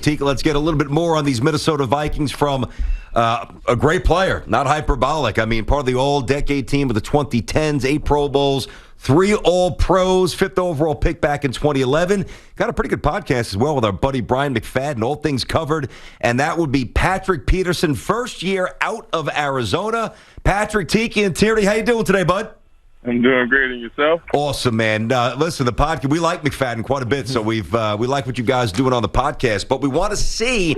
Tiki, let's get a little bit more on these Minnesota Vikings from a great player, not hyperbolic. I mean, part of the all-decade team of the 2010s, 8 Pro Bowls, 3 All-Pros, 5th overall pick back in 2011. Got a pretty good podcast as well with our buddy Brian McFadden, all things covered. And that would be Patrick Peterson, first year out of Arizona. Patrick, Tiki and Tierney, how you doing today, bud? I'm doing great, and yourself? Awesome, man. Listen, the podcast, we like McFadden quite a bit, so we like what you guys are doing on the podcast. But we want to see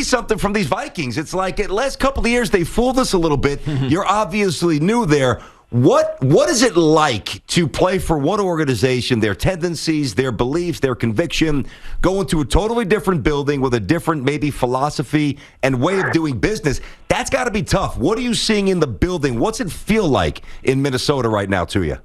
something from these Vikings. It's like the last couple of years they fooled us a little bit. You're obviously new there. What is it like to play for one organization, their tendencies, their beliefs, their conviction, go into a totally different building with a different maybe philosophy and way of doing business? That's got to be tough. What are you seeing in the building? What's it feel like in Minnesota right now to you?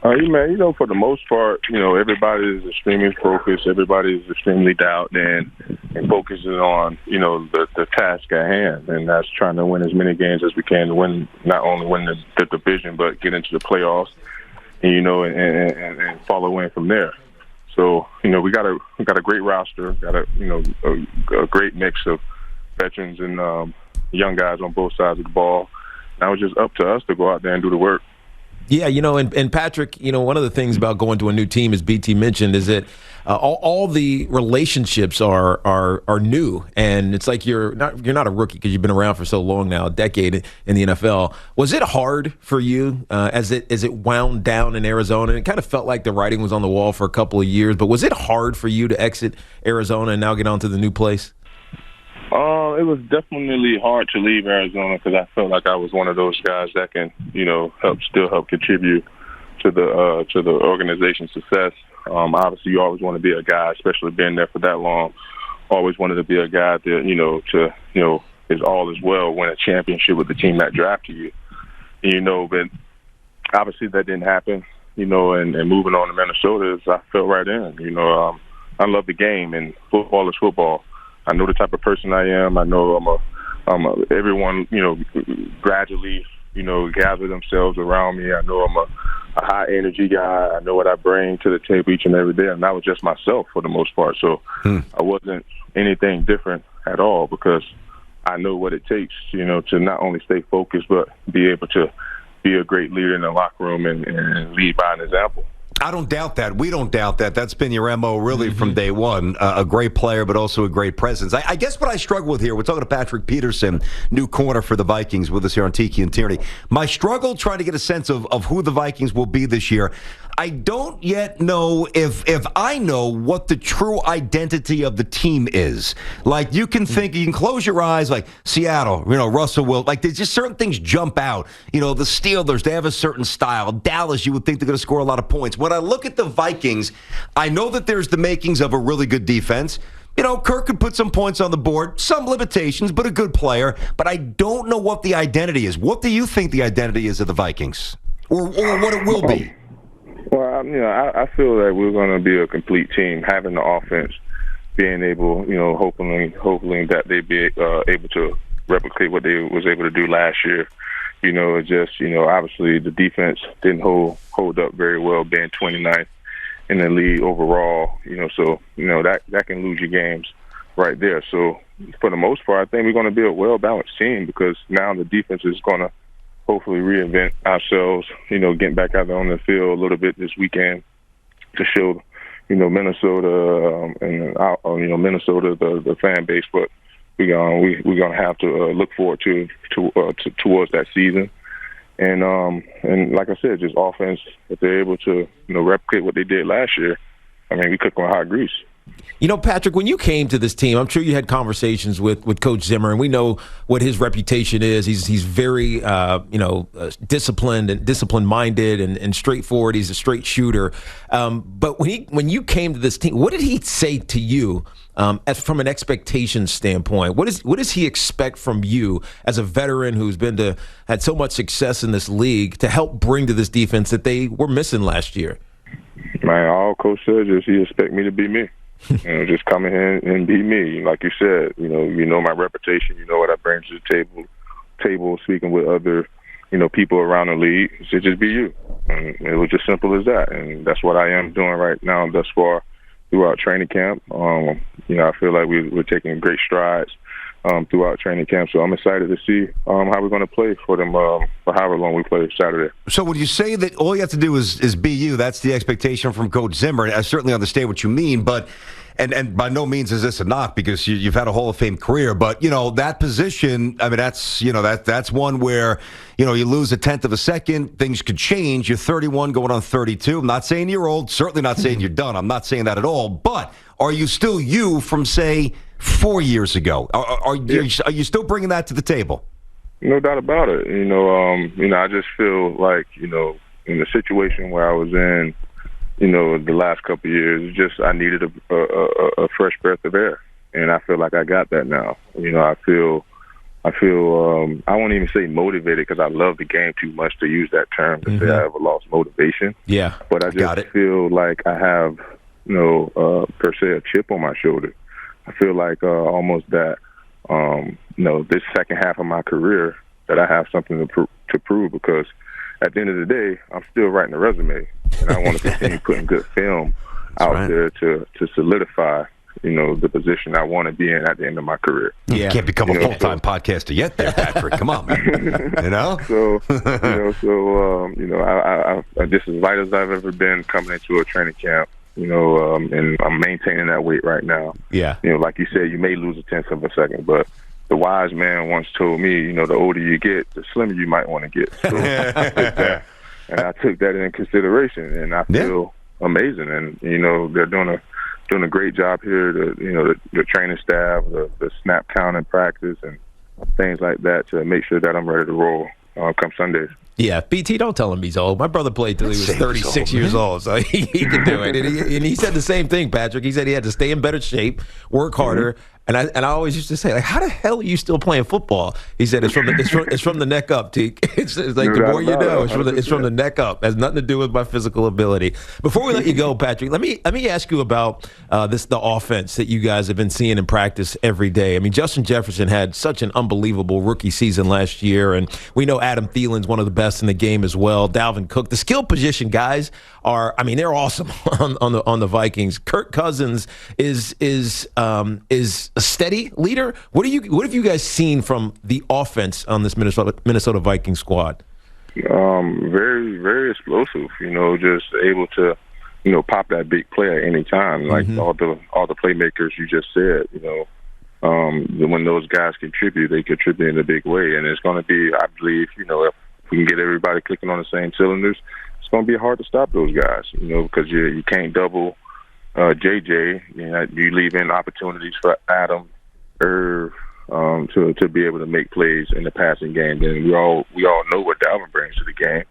For the most part, everybody is extremely focused. Everybody is extremely dialed in and focusing on, the task at hand. And that's trying to win as many games as we can to win, not only win the division, but get into the playoffs, and follow in from there. So, we got a great roster, got a great mix of veterans and young guys on both sides of the ball. Now it's just up to us to go out there and do the work. Yeah, and Patrick, one of the things about going to a new team, as BT mentioned, is that all the relationships are new, and it's like you're not a rookie because you've been around for so long now, a decade in the NFL. Was it hard for you as it wound down in Arizona? It kind of felt like the writing was on the wall for a couple of years, but was it hard for you to exit Arizona and now get on to the new place? It was definitely hard to leave Arizona because I felt like I was one of those guys that can, help contribute to the organization's success. Obviously, you always want to be a guy, especially being there for that long. Always wanted to be a guy that is all is well, win a championship with the team that drafted you. But obviously that didn't happen. And moving on to Minnesota, I fell right in. I love the game, and football is football. I know the type of person I am. I know everyone, gradually, gather themselves around me. I know I'm a high energy guy. I know what I bring to the table each and every day. And I was just myself for the most part. So I wasn't anything different at all because I know what it takes, to not only stay focused, but be able to be a great leader in the locker room and lead by an example. I don't doubt that. We don't doubt that. That's been your MO really from day one. A great player, but also a great presence. I guess what I struggle with here, we're talking to Patrick Peterson, new corner for the Vikings with us here on Tiki and Tierney. My struggle trying to get a sense of who the Vikings will be this year. I don't yet know if I know what the true identity of the team is. Like, you can close your eyes, like Seattle, Russell Wilson. Like, there's just certain things jump out. The Steelers, they have a certain style. Dallas, you would think they're going to score a lot of points. When I look at the Vikings, I know that there's the makings of a really good defense. KIRK could put some points on the board, some limitations, but a good player. But I don't know what the identity is. What do you think the identity is of the Vikings? Or what it will be? Well, I feel that we're going to be a complete team, having the offense, being able, hopefully that they be able to replicate what they was able to do last year. Obviously the defense didn't hold up very well, being 29th in the league overall. So that can lose you games right there. So for the most part, I think we're going to be a well-balanced team because now the defense is going to hopefully reinvent ourselves, getting back out there on the field a little bit this weekend to show, Minnesota Minnesota, the fan base, but we're gonna have to look forward to towards that season, and like I said, just offense. If they're able to replicate what they did last year, we cook on hot grease. Patrick, when you came to this team, I'm sure you had conversations with Coach Zimmer, and we know what his reputation is. He's very, disciplined and discipline-minded and straightforward. He's a straight shooter. But when you came to this team, what did he say to you from an expectation standpoint? What does he expect from you as a veteran who's had so much success in this league to help bring to this defense that they were missing last year? Man, all Coach said is he expect me to be me. Just come in here and be me. Like you said, my reputation, what I bring to the table, speaking with other, people around the league. It should just be you. And it was just simple as that. And that's what I am doing right now thus far, throughout training camp. I feel like we're taking great strides throughout training camp. So I'm excited to see how we're going to play for them for however long we play Saturday. So would you say that all you have to do is be you? That's the expectation from Coach Zimmer. I certainly understand what you mean, but and by no means is this a knock because you've had a Hall of Fame career. But that position, I mean, that's one where you lose a tenth of a second, things could change. You're 31, going on 32. I'm not saying you're old. Certainly not saying you're done. I'm not saying that at all. But are you still you from say 4 years ago? Are you still bringing that to the table? No doubt about it. I just feel like, in the situation where I was in, the last couple of years, I needed a fresh breath of air, and I feel like I got that now. I feel I won't even say motivated because I love the game too much to use that term to say I ever lost motivation. Yeah, but I just feel like I have, per se, a chip on my shoulder. I feel like almost that, this second half of my career that I have something to prove because at the end of the day, I'm still writing a resume, and I want to continue putting good film out there to solidify, the position I want to be in at the end of my career. Yeah. You can't become a full-time podcaster yet there, Patrick. Come on, man. So, I just as light as I've ever been coming into a training camp, and I'm maintaining that weight right now. Yeah. Like you said, you may lose a tenth of a second, but the wise man once told me, the older you get, the slimmer you might want to get. So I took that into consideration, and I feel amazing. And they're doing a great job here. The training staff, the snap count in practice, and things like that to make sure that I'm ready to roll come Sundays. Yeah, BT, don't tell him he's old. My brother played till he was 36 years old, so he can do it. And he said the same thing, Patrick. He said he had to stay in better shape, work harder. And I always used to say, like, how the hell are you still playing football? He said, it's from the neck up, Tiki. It's like the more you know, it's from the neck up. It has nothing to do with my physical ability. Before we let you go, Patrick, let me ask you about the offense that you guys have been seeing in practice every day. I mean, Justin Jefferson had such an unbelievable rookie season last year, and we know Adam Thielen's one of the best in the game as well. Dalvin Cook, the skill position guys they're awesome on the Vikings. Kirk Cousins is a steady leader. What have you guys seen from the offense on this Minnesota Vikings squad? Very, very explosive. Just able to, pop that big play at any time. Like all the playmakers you just said. When those guys contribute, they contribute in a big way, and it's going to be, I believe, if we can get everybody clicking on the same cylinders, it's going to be hard to stop those guys. Because you can't double JJ. You leave in opportunities for Adam, Irv, to be able to make plays in the passing game. And we all know what Dalvin brings to the game.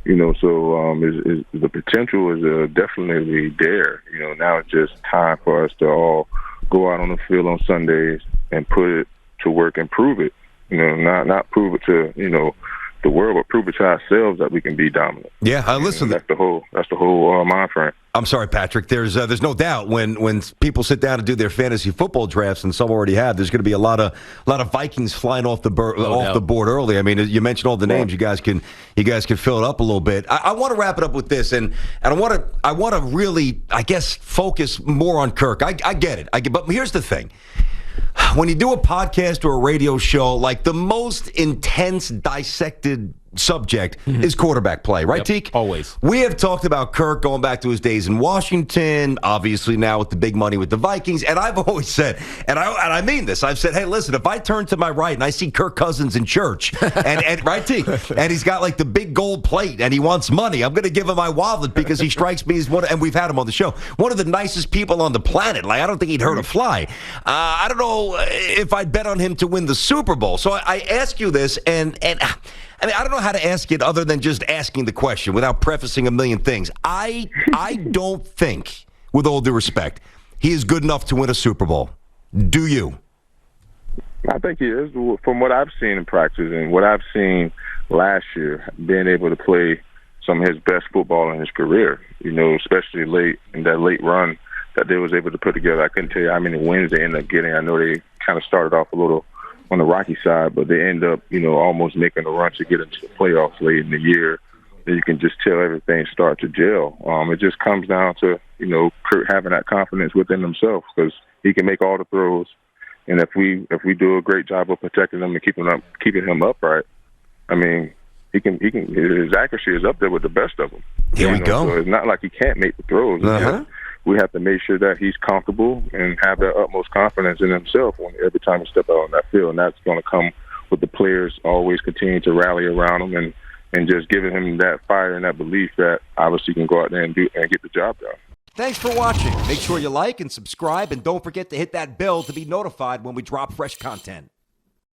The potential is definitely there. Now it's just time for us to all go out on the field on Sundays and put it to work and prove it. Not prove it to the world, but prove it to ourselves that we can be dominant. Yeah, listen. That's the whole mind frame. I'm sorry, Patrick. There's no doubt when people sit down and do their fantasy football drafts, and some already have, there's going to be a lot of Vikings flying off the board early. I mean, you mentioned all the names. You guys can fill it up a little bit. I want to wrap it up with this, and I want to really, I guess, focus more on Kirk. I get it. But here's the thing. When you do a podcast or a radio show, like the most intense, dissected subject is quarterback play, right, Teak? Always. We have talked about Kirk going back to his days in Washington, obviously now with the big money with the Vikings, and I've always said, and I mean this, I've said, hey, listen, if I turn to my right and I see Kirk Cousins in church, and right, Teak, and he's got like the big gold plate and he wants money, I'm going to give him my wallet because he strikes me as one, and we've had him on the show, one of the nicest people on the planet. Like, I don't think he'd hurt a fly. I don't know if I'd bet on him to win the Super Bowl. So I ask you this, and I mean, I don't know how to ask it other than just asking the question without prefacing a million things. I don't think, with all due respect, he is good enough to win a Super Bowl. Do you? I think he is. From what I've seen in practice and what I've seen last year, being able to play some of his best football in his career, especially late in that late run that they was able to put together. I couldn't tell you how many wins they ended up getting. I know they kind of started off a little on the rocky side, but they end up, almost making a run to get into the playoffs late in the year. you can just tell everything start to gel. It just comes down to, Kirk having that confidence within himself, because he can make all the throws. And if we do a great job of protecting him and keeping him upright, I mean, his accuracy is up there with the best of them. Here we go. So it's not like he can't make the throws. Uh-huh. We have to make sure that he's comfortable and have that utmost confidence in himself every time he steps out on that field. And that's going to come with the players always continuing to rally around him and just giving him that fire and that belief that obviously he can go out there and get the job done. Thanks for watching. Make sure you like and subscribe, and don't forget to hit that bell to be notified when we drop fresh content.